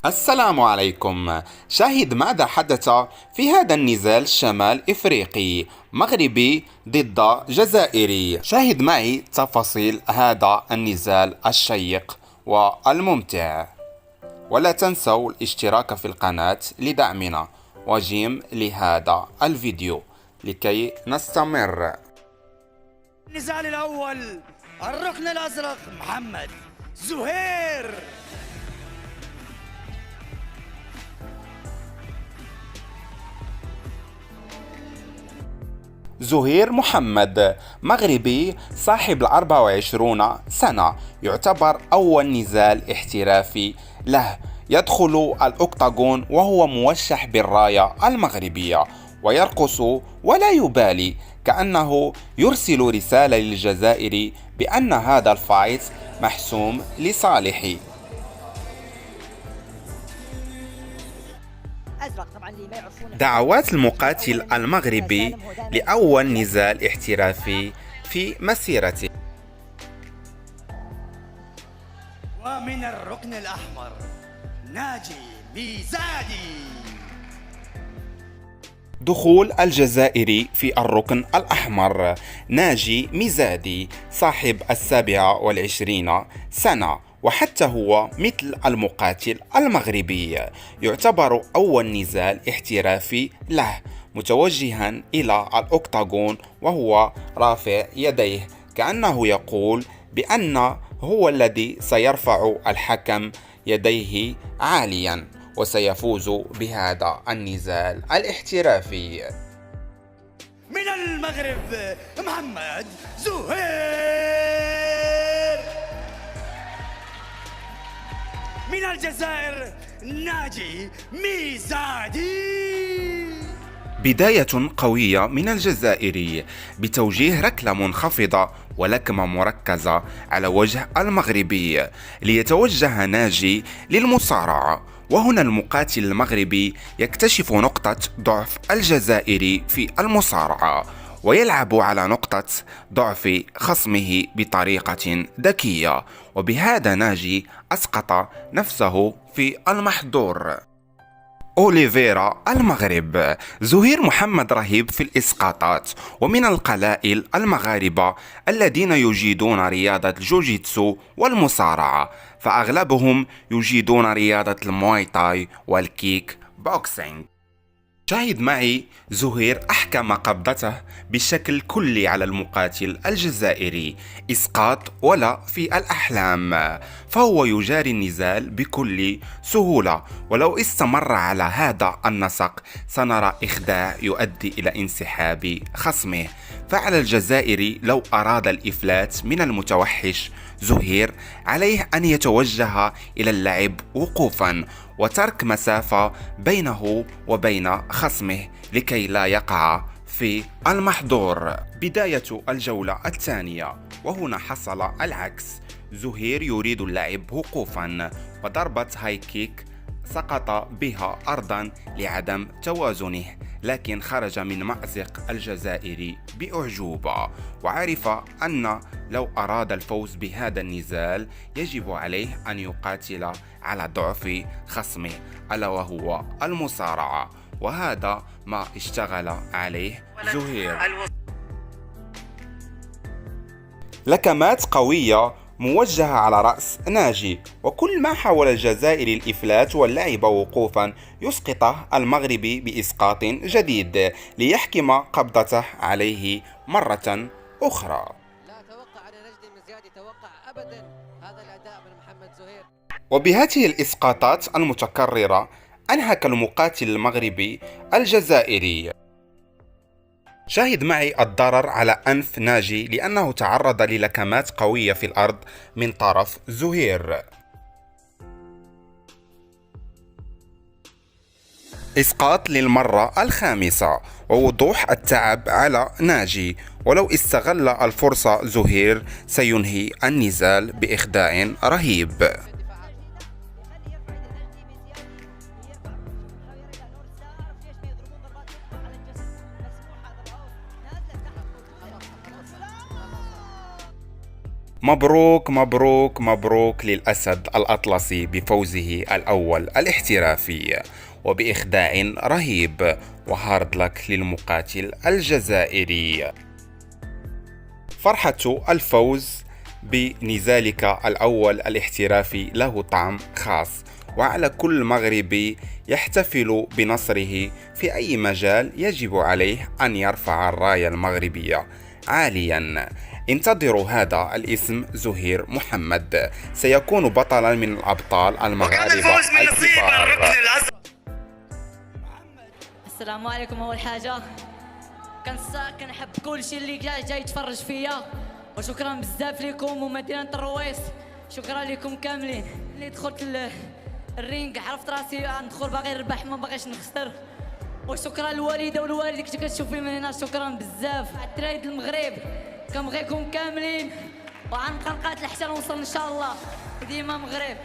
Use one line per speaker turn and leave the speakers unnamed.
السلام عليكم. شاهد ماذا حدث في هذا النزال الشمال إفريقي مغربي ضد جزائري. شاهد معي تفاصيل هذا النزال الشيق والممتع، ولا تنسوا الاشتراك في القناة لدعمنا وجيم لهذا الفيديو لكي نستمر.
النزال الأول الركن الأزرق محمد زهير.
زهير محمد مغربي صاحب 24 سنة، يعتبر أول نزال احترافي له. يدخل الأكتاغون وهو موشح بالراية المغربية ويرقص ولا يبالي، كأنه يرسل رسالة للجزائر بأن هذا الفايت محسوم لصالحه. دعوات المقاتل المغربي لأول نزال احترافي في مسيرته.
ومن الركن الأحمر ناجي ميزادي.
دخول الجزائري في الركن الأحمر. ناجي ميزادي صاحب 27 سنة، وحتى هو مثل المقاتل المغربي يعتبر أول نزال احترافي له، متوجها إلى الأكتاغون وهو رافع يديه كأنه يقول بأن هو الذي سيرفع الحكم يديه عاليا وسيفوز بهذا النزال الاحترافي.
من المغرب محمد زهير. من الجزائر ناجي ميزادي.
بداية قوية من الجزائري بتوجيه ركلة منخفضة ولكمة مركزة على وجه المغربي ليتوجه ناجي للمصارعة. وهنا المقاتل المغربي يكتشف نقطة ضعف الجزائري في المصارعة ويلعب على نقطة ضعف خصمه بطريقة ذكية، وبهذا ناجي أسقط نفسه في المحظور. أوليفيرا المغرب. زهير محمد رهيب في الإسقاطات، ومن القلائل المغاربة الذين يجيدون رياضة الجوجيتسو والمصارعة، فأغلبهم يجيدون رياضة المواي تاي والكيك بوكسينج. شاهد معي زهير أحكم قبضته بشكل كلي على المقاتل الجزائري، إسقاط ولا في الأحلام، فهو يجاري النزال بكل سهولة. ولو استمر على هذا النسق سنرى إخداع يؤدي إلى انسحاب خصمه. فعلى الجزائري لو أراد الإفلات من المتوحش زهير عليه أن يتوجه إلى اللعب وقوفا وترك مسافة بينه وبين خصمه لكي لا يقع في المحظور. بداية الجولة الثانية، وهنا حصل العكس. زهير يريد اللعب وقوفا، وضربة هاي كيك سقط بها أرضا لعدم توازنه، لكن خرج من مأزق الجزائري بأعجوبة، وعرف أن لو أراد الفوز بهذا النزال يجب عليه أن يقاتل على ضعف خصمه ألا وهو المصارعة، وهذا ما اشتغل عليه زهير. لكمات قوية موجهة على رأس ناجي، وكل ما حاول الجزائري الإفلات واللعب وقوفا يسقطه المغربي بإسقاط جديد ليحكم قبضته عليه مرة أخرى.
لا أتوقع أن نجد من زياد يتوقع أبدا هذا الأداء من محمد زهير.
وبهذه الإسقاطات المتكررة أنهك المقاتل المغربي الجزائري. شاهد معي الضرر على أنف ناجي لأنه تعرض للكمات قوية في الأرض من طرف زهير. إسقاط للمرة الخامسة، ووضوح التعب على ناجي، ولو استغل الفرصة زهير سينهي النزال بإخداع رهيب. مبروك مبروك مبروك للأسد الأطلسي بفوزه الأول الاحترافي وبإخداع رهيب، وهارد لك للمقاتل الجزائري. فرحة الفوز بنزالك الأول الاحترافي له طعم خاص، وعلى كل مغربي يحتفل بنصره في أي مجال يجب عليه أن يرفع الراية المغربية عاليا. انتظروا هذا الاسم زهير محمد، سيكون بطلا من الأبطال المغاربة الكبار.
السلام عليكم. اول حاجه كنحب كل شيء اللي جاي يتفرج فيا، وشكرا بزاف لكم ومدينه الرويس، شكرا لكم كاملين. اللي دخلت الرينج عرفت راسي ندخل باغي نربح ما باغيش نخسر، وشكرا للوالده والوالد اللي كنتو كتشوفي من هنا، شكرا بزاف. الدراري المغرب كنبغيكم كاملين، وغنبقى نقاتل حتى نوصل ان شاء الله. ديما مغرب.